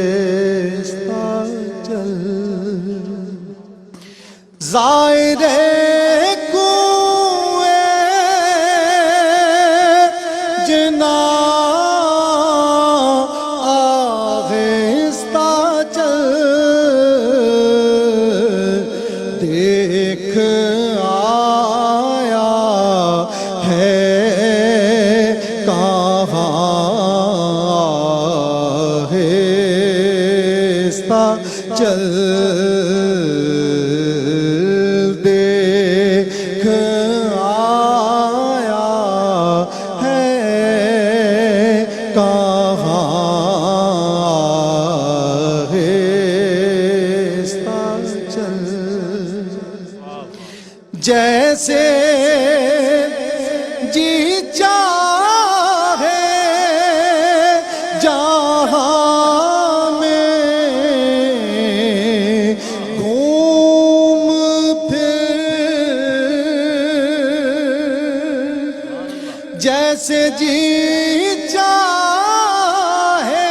آہستہ چل زائر کوئے جنا آہستہ چل دیکھ آیا ہے کہاں آہستہ چل دیکھ آیا ہے کہاں آہستہ چل جیسے جی چاہے جہاں میں گھوم پھر جیسے جی چاہے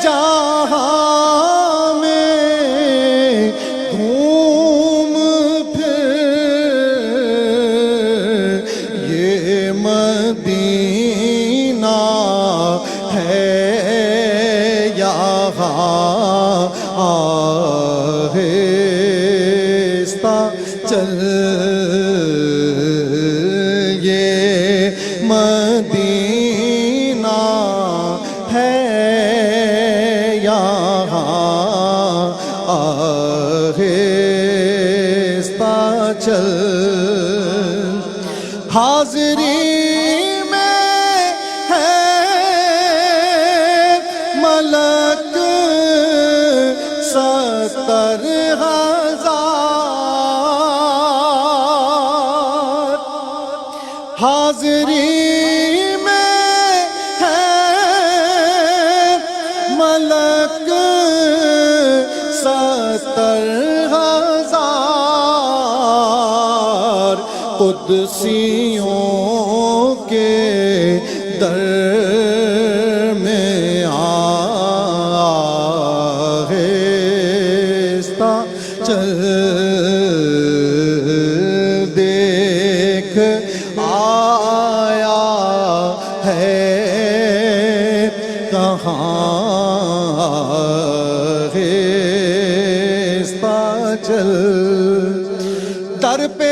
جہاں میں گھوم مدینہ ہے یہاں آہستہ چل یہ مدینہ ہے یہاں آہستہ چل حاضری ملک 70,000 حاضری میں ہے ملک 70,000 قدسیوں کے در میں آہستہ چل دیکھ آیا ہے کہاں آہستہ چل در پہ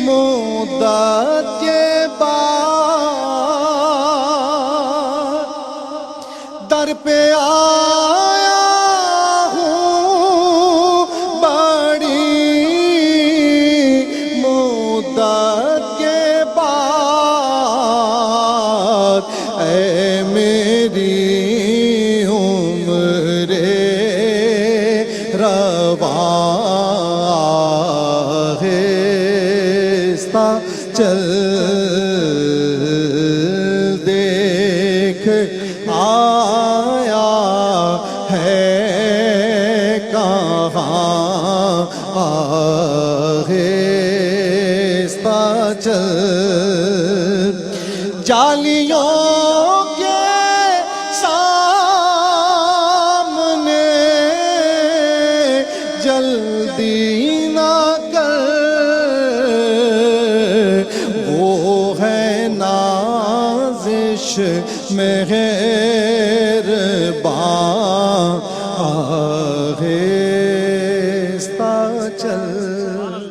مدت کے بعد در پہ آیا ہوں بڑی مدت کے بعد اے میری عمر رواں چل دیکھ آیا ہے کہاں آہستہ چل جالیوں کے سامنے جلدی نہ کر نازش مہربان آہستہ